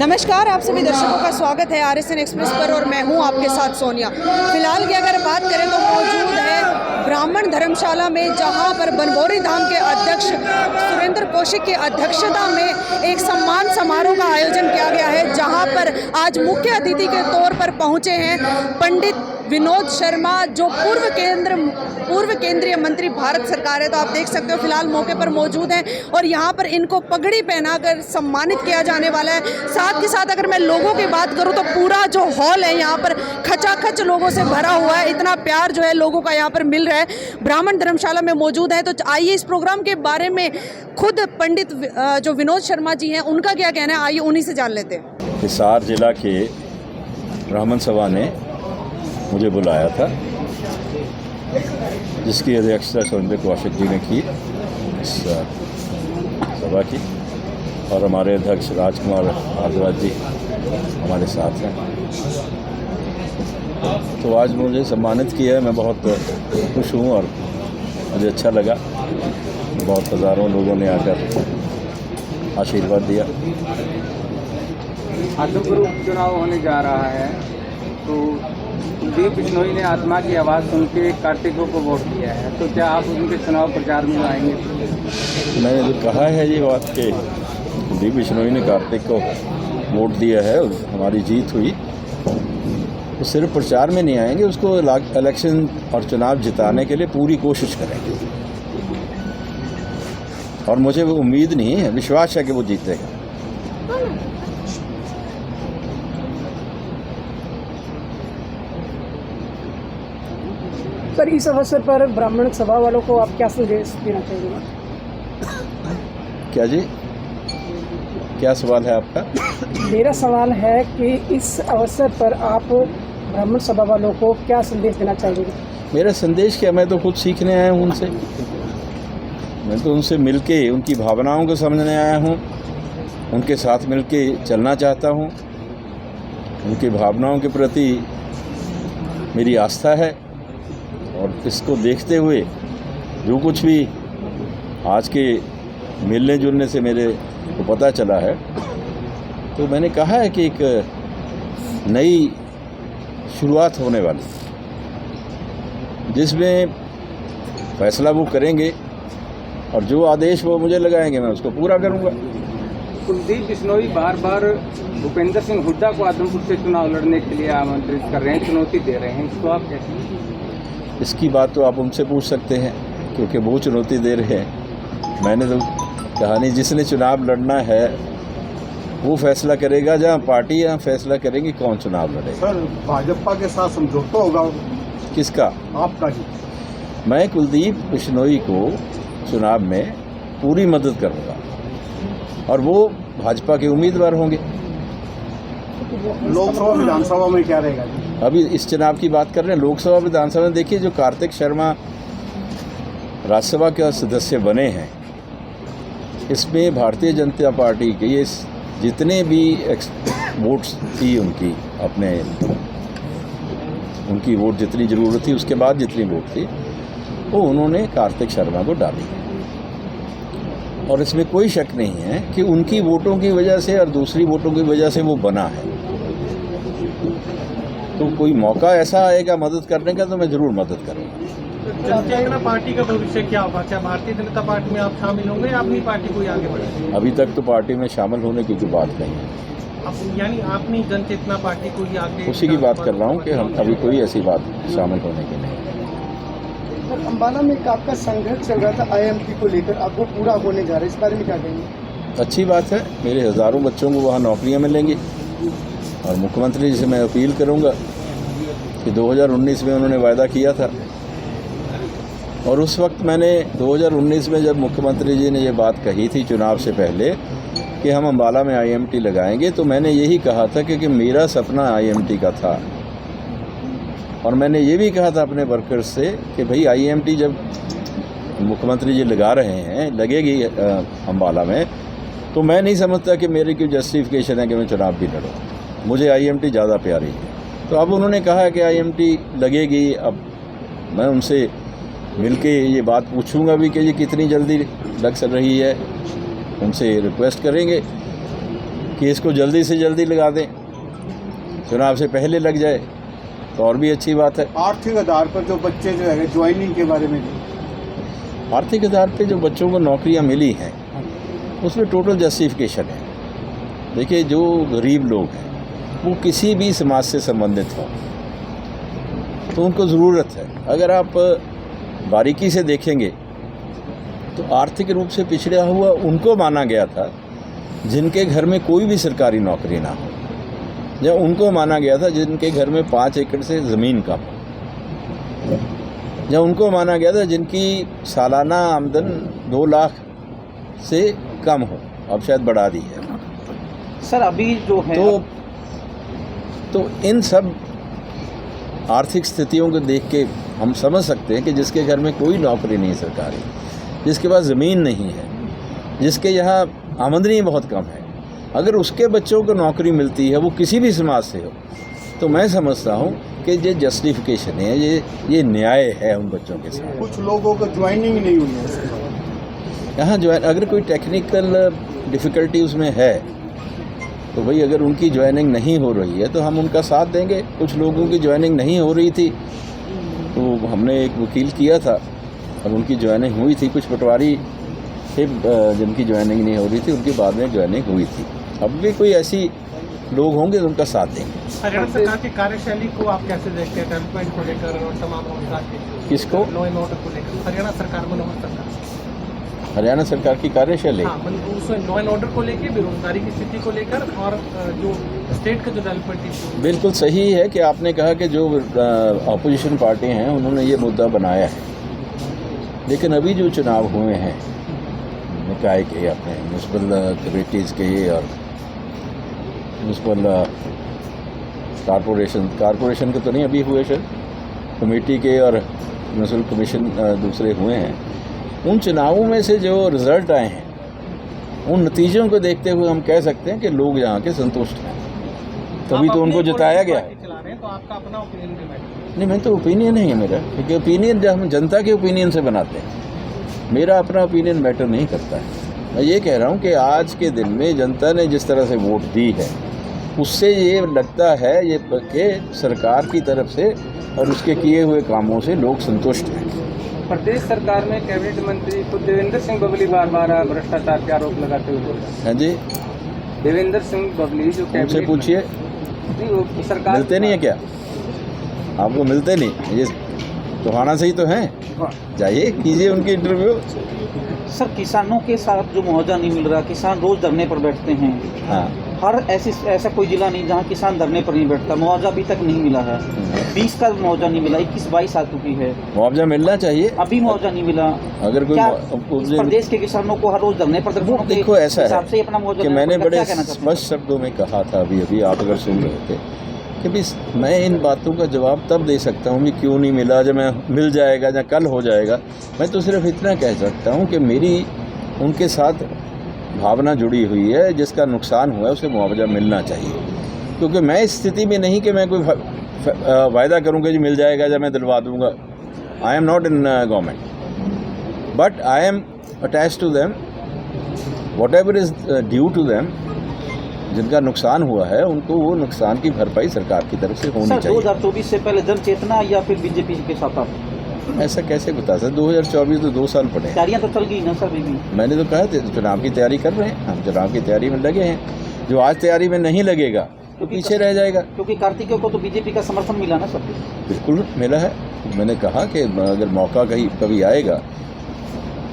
नमस्कार, आप सभी दर्शकों का स्वागत है आरएसएन एक्सप्रेस पर और मैं हूं आपके साथ सोनिया। फिलहाल की अगर बात करें तो मौजूद है ब्राह्मण धर्मशाला में, जहां पर बनभौरी धाम के अध्यक्ष सुरेंद्र कौशिक की अध्यक्षता में एक सम्मान समारोह का आयोजन किया गया है, जहां पर आज मुख्य अतिथि के तौर पर पहुंचे हैं पंडित विनोद शर्मा, जो पूर्व केंद्रीय मंत्री भारत सरकार है। तो आप देख सकते हो फिलहाल मौके पर मौजूद हैं और यहाँ पर इनको पगड़ी पहनाकर सम्मानित किया जाने वाला है। साथ के साथ अगर मैं लोगों की बात करूँ तो पूरा जो हॉल है यहाँ पर खचाखच लोगों से भरा हुआ है। इतना प्यार जो है लोगों का यहाँ पर मिल रहा है। ब्राह्मण धर्मशाला में मौजूद है, तो आइए इस प्रोग्राम के बारे में खुद पंडित जो विनोद शर्मा जी हैं उनका क्या कहना है, आइए उन्हीं से जान लेते हैं। हिसार जिला के ब्राह्मण सभा ने मुझे बुलाया था, जिसकी अध्यक्षता सुरेंद्र कौशिक जी ने की इस सभा की, और हमारे अध्यक्ष राजकुमार भारद्वाज जी हमारे साथ हैं। तो आज मुझे सम्मानित किया है, मैं बहुत खुश हूँ और मुझे अच्छा लगा। बहुत हज़ारों लोगों ने आकर आशीर्वाद दिया। आदमपुर उपचुनाव होने जा रहा है, तो कुलदीप बिश्नोई ने आत्मा की आवाज़ सुन के कार्तिकों को वोट दिया है, तो क्या आप उनके चुनाव प्रचार में आएंगे? मैंने जो कहा है ये बात कि कुलदीप बिश्नोई ने कार्तिक को वोट दिया है, हमारी जीत हुई, तो सिर्फ प्रचार में नहीं आएंगे, उसको इलेक्शन और चुनाव जिताने के लिए पूरी कोशिश करेंगे। और मुझे वो उम्मीद नहीं है, विश्वास है कि वो जीतेगा। सर, इस अवसर पर ब्राह्मण सभा वालों को आप क्या संदेश देना चाहेंगे? क्या जी, क्या सवाल है आपका? मेरा सवाल है कि इस अवसर पर आप ब्राह्मण सभा वालों को क्या संदेश देना चाहेंगे? मेरा संदेश क्या, मैं तो खुद सीखने आया हूँ उनसे। मैं तो उनसे मिलके उनकी भावनाओं को समझने आया हूँ, उनके साथ मिलके चलना चाहता हूँ। उनकी भावनाओं के प्रति मेरी आस्था है, और इसको देखते हुए जो कुछ भी आज के मिलने जुलने से मेरे को पता चला है, तो मैंने कहा है कि एक नई शुरुआत होने वाली, जिसमें फैसला वो करेंगे और जो आदेश वो मुझे लगाएंगे मैं उसको पूरा करूंगा। कुलदीप बिश्नोई बार बार भूपेंद्र सिंह हुड्डा को आदमपुर से चुनाव लड़ने के लिए आमंत्रित कर रहे हैं, चुनौती दे रहे हैं, इसको आप कैसे? इसकी बात तो आप उनसे पूछ सकते हैं, क्योंकि वो चुनौती दे रहे हैं। मैंने तो कहा नहीं, जिसने चुनाव लड़ना है वो फैसला करेगा, जहाँ पार्टी यहाँ फैसला करेंगी कौन चुनाव लड़ेगा। सर, भाजपा के साथ समझौता होगा? किसका? आपका जी। मैं कुलदीप बिश्नोई को चुनाव में पूरी मदद करूंगा और वो भाजपा के उम्मीदवार होंगे। लोकसभा विधानसभा में क्या रहेगा जी? अभी इस चुनाव की बात कर रहे हैं। लोकसभा विधानसभा में देखिए, जो कार्तिक शर्मा राज्यसभा के सदस्य बने हैं, इसमें भारतीय जनता पार्टी के ये जितने भी वोट्स थी उनकी वोट जितनी ज़रूरत थी, उसके बाद जितनी वोट थी वो उन्होंने कार्तिक शर्मा को डाली। और इसमें कोई शक नहीं है कि उनकी वोटों की वजह से और दूसरी वोटों की वजह से वो बना है। तो कोई मौका ऐसा आएगा मदद करने का तो मैं ज़रूर मदद करूँगा। जनचेतना पार्टी का भविष्य क्या होगा? क्या भारतीय जनता पार्टी में आप शामिल होंगे या अपनी पार्टी कोई आगे बढ़ेगी? अभी तक तो पार्टी में शामिल होने की कोई बात नहीं है। यानी आपने जनचेतना पार्टी को ही आगे, उसी की बात कर रहा हूँ कि हम अभी कोई ऐसी बात शामिल होने की नहीं। अम्बाला में एक आपका संघर्ष चल रहा था IMT को लेकर, आपको पूरा होने जा रहा है, इस बारे में क्या कहेंगे? अच्छी बात है, मेरे हज़ारों बच्चों को वहाँ नौकरियाँ मिलेंगी, और मुख्यमंत्री जी से मैं अपील करूँगा कि 2019 में उन्होंने वायदा किया था, और उस वक्त मैंने 2019 में जब मुख्यमंत्री जी ने ये बात कही थी चुनाव से पहले कि हम अम्बाला में IMT लगाएंगे, तो मैंने यही कहा था कि मेरा सपना IMT का था। और मैंने ये भी कहा था अपने वर्कर्स से कि भाई IMT जब मुख्यमंत्री जी लगा रहे हैं, लगेगी अम्बाला में, तो मैं नहीं समझता कि मेरी कोई जस्टिफिकेशन है कि मैं चुनाव भी लड़ूँ। मुझे IMT ज़्यादा प्यारी है। तो अब उन्होंने कहा कि IMT लगेगी। अब मैं उनसे मिलके ये बात पूछूंगा भी कि ये कितनी जल्दी लग रही है। उनसे रिक्वेस्ट करेंगे कि इसको जल्दी से जल्दी लगा दें, चुनाव से पहले लग जाए तो और भी अच्छी बात है। आर्थिक आधार पर जो बच्चे जो है ज्वाइनिंग के बारे में आर्थिक आधार पे जो बच्चों को नौकरियां मिली हैं उसमें टोटल जस्टिफिकेशन है। देखिए, जो गरीब लोग हैं वो किसी भी समाज से संबंधित हों तो उनको ज़रूरत है। अगर आप बारीकी से देखेंगे तो आर्थिक रूप से पिछड़ा हुआ उनको माना गया था जिनके घर में कोई भी सरकारी नौकरी ना हो, या उनको माना गया था जिनके घर में 5 एकड़ से ज़मीन कम हो, या उनको माना गया था जिनकी सालाना आमदन 2 लाख से कम हो। अब शायद बढ़ा दी है। सर अभी जो है तो इन सब आर्थिक स्थितियों को देख के हम समझ सकते हैं कि जिसके घर में कोई नौकरी नहीं सरकारी, जिसके पास ज़मीन नहीं है, जिसके यहाँ आमदनी बहुत कम है, अगर उसके बच्चों को नौकरी मिलती है, वो किसी भी समाज से हो, तो मैं समझता हूँ कि ये जस्टिफिकेशन है, ये न्याय है उन बच्चों के साथ। कुछ लोगों को ज्वाइनिंग नहीं हुई है इसके बाद। यहाँ ज्वाइन अगर कोई टेक्निकल डिफ़िकल्टी उसमें है तो भाई अगर उनकी ज्वाइनिंग नहीं हो रही है तो हम उनका साथ देंगे। कुछ लोगों की ज्वाइनिंग नहीं हो रही थी तो हमने एक वकील किया था और उनकी ज्वाइनिंग हुई थी। कुछ पटवारी थे जिनकी ज्वाइनिंग नहीं हो रही थी, उनकी बाद में ज्वाइनिंग हुई थी। अब भी कोई ऐसी लोग होंगे तो उनका साथ देंगे। हरियाणा सरकार की कार्यशैली को आप कैसे देखते हैं, डेवलपमेंट को लेकर और तमाम रोजगार के किसको? लॉ एंड ऑर्डर को लेकर हरियाणा सरकार, मनोहर सरकार, हरियाणा सरकार की कार्यशैली हाँ, उसमें लॉ एंड ऑर्डर को लेकर, बेरोजगारी की स्थिति को लेकर और जो स्टेट का जो डेवलपमेंट इशू। बिल्कुल सही है कि आपने कहा कि जो अपोजिशन पार्टी हैं उन्होंने ये मुद्दा बनाया है, लेकिन अभी जो चुनाव हुए हैं निकाय के, अपने म्यूनसिपल कमेटीज़ के और म्यूनसिपल कारपोरेशन के तो नहीं अभी हुए, शायद कमेटी के और म्यूनसिपल कमीशन दूसरे हुए हैं। उन चुनावों में से जो रिज़ल्ट आए हैं उन नतीजों को देखते हुए हम कह सकते हैं कि लोग यहाँ के संतुष्ट हैं, तभी तो उनको जिताया गया है। चला रहे हैं तो आपका अपना ओपिनियन भी मैटर नहीं, मैं तो ओपिनियन नहीं है मेरा, क्योंकि ओपिनियन जब हम जनता के ओपिनियन से बनाते हैं, मेरा अपना ओपिनियन मैटर नहीं करता है। मैं ये कह रहा हूँ कि आज के दिन में जनता ने जिस तरह से वोट दी है उससे ये लगता है ये कि सरकार की तरफ से और उसके किए हुए कामों से लोग संतुष्ट हैं। प्रदेश सरकार में कैबिनेट मंत्री खुद देवेंद्र सिंह बबली बार भ्रष्टाचार के आरोप लगाते हुए बोल रहे हैं। हाँ जी, देवेंद्र सिंह बबली जो उनसे कैबिनेट पूछिए, नहीं, वो सरकार मिलते नहीं है क्या? आपको मिलते नहीं? ये टोहाना से ही तो हैं, जाइए कीजिए उनकी इंटरव्यू। सर किसानों के साथ जो मुआवजा नहीं मिल रहा, किसान रोज धरने पर बैठते हैं। हाँ, हर ऐसा कोई जिला नहीं जहां किसान धरने पर नहीं बैठता। मुआवजा अभी तक नहीं मिला है, 20 का मुआवजा नहीं मिला, 21-22 आ चुकी है, मुआवजा मिलना चाहिए। अभी मुआवजा नहीं मिला। अगर कोई क्या इस प्रदेश के किसानों को हर रोज धरने पर देखो, ऐसा हिसाब से है अपना मुआवजा कि देना मैंने पड़ेगा। बड़े क्या कहना चाहते हैं? स्पष्ट शब्दों में कहा था अभी आप अगर सुन रहे थे कि भाई मैं इन बातों का जवाब तब दे सकता हूँ कि क्यों नहीं मिला, जब मैं मिल जाएगा या कल हो जाएगा। मैं तो सिर्फ इतना कह सकता हूँ कि मेरी उनके साथ भावना जुड़ी हुई है, जिसका नुकसान हुआ है उसे मुआवजा मिलना चाहिए। क्योंकि मैं इस स्थिति में नहीं कि मैं कोई वायदा करूँगा जी मिल जाएगा या मैं दिलवा दूँगा। I am not in government but I am attached to them, whatever is due to them. जिनका नुकसान हुआ है उनको वो नुकसान की भरपाई सरकार की तरफ से होनी सर चाहिए। 2024 से पहले जन चेतना या फिर बीजेपी के साथ आप ऐसा कैसे बता सकते? 2024 तो 2 साल पड़े हैं। तैयारियां तो चल गई ना सर अभी भी। मैंने तो कहा था चुनाव की तैयारी कर रहे हैं, हम चुनाव की तैयारी में लगे हैं। जो आज तैयारी में नहीं लगेगा तो पीछे रह जाएगा। क्योंकि कार्तिकेय को तो बीजेपी का समर्थन मिला ना सर। बिल्कुल मिला है। मैंने कहा कि अगर मौका कभी आएगा,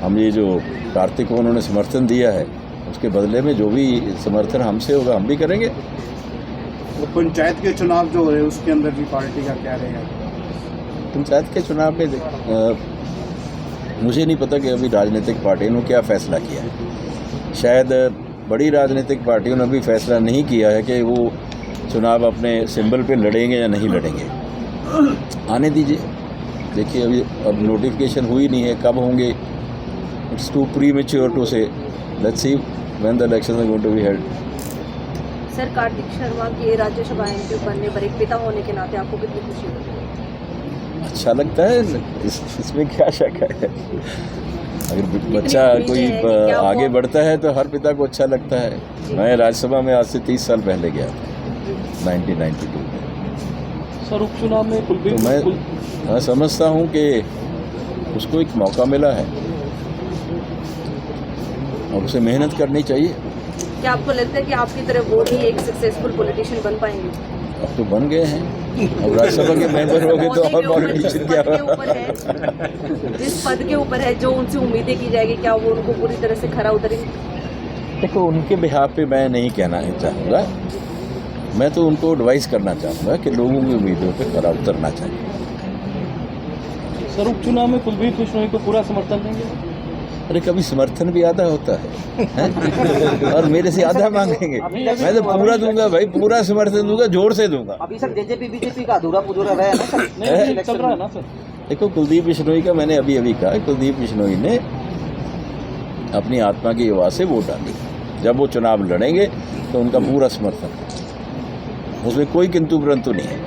हम ये जो कार्तिक को उन्होंने समर्थन दिया है उसके बदले में जो भी समर्थन हमसे होगा हम भी करेंगे। तो पंचायत के चुनाव जो हो रहे हैं उसके अंदर भी पार्टी का क्या रहेगा? पंचायत के चुनाव में मुझे नहीं पता कि अभी राजनीतिक पार्टियों ने क्या फैसला किया है। शायद बड़ी राजनीतिक पार्टियों ने भी फैसला नहीं किया है कि वो चुनाव अपने सिंबल पे लड़ेंगे या नहीं लड़ेंगे। आने दीजिए, देखिए अब नोटिफिकेशन हुई नहीं है, कब होंगे it's too premature to say. Let's see when the elections are going to be held. Sir Kartik Sharma के राज्यसभा एमपी बनने पर एक पिता होने के नाते आपको कितनी खुशी होती है? अच्छा लगता है, इसमें क्या शक है। अगर बच्चा कोई आगे बढ़ता है तो हर पिता को अच्छा लगता है। मैं राज्यसभा में आज से 30 साल पहले गया था, 1992 में। सर उपचुनाव में तो मैं समझता हूँ कि उसको एक मौका मिला है और उसे मेहनत करनी चाहिए। क्या आपको लगता है कि आपकी तरह वो भी एक सक्सेसफुल पॉलिटिशियन बन पाएंगे? अब तो बन गए हैं, अब राज्यसभा के मेंबर हो गए तो और पॉलिटिशियन क्या जिस पद के ऊपर है, जो उनसे उम्मीदें की जाएगी, क्या वो उनको पूरी तरह से खरा उतरेंगे? देखो, उनके बिहाफ पे मैं नहीं कहना चाहूँगा, मैं तो उनको एडवाइस करना चाहूँगा कि लोगों की उम्मीदों पे खरा उतरना चाहिए। सर उपचुनाव में कुलदीप बिश्नोई को पूरा समर्थन देंगे? अरे कभी समर्थन भी आधा होता है और मेरे से आधा मांगेंगे, मैं तो पूरा दूंगा भाई, पूरा समर्थन दूंगा, जोर से दूंगा। अभी सर जेजेपी बीजेपी का अधूरा पुधूरा रहा है ना सर? नहीं चल रहा है ना सर? देखो, कुलदीप बिश्नोई का मैंने अभी कहा, कुलदीप बिश्नोई ने अपनी आत्मा की आवाज़ से वोट डाली। जब वो चुनाव लड़ेंगे तो उनका पूरा समर्थन, उसमें कोई किंतु परंतु नहीं है।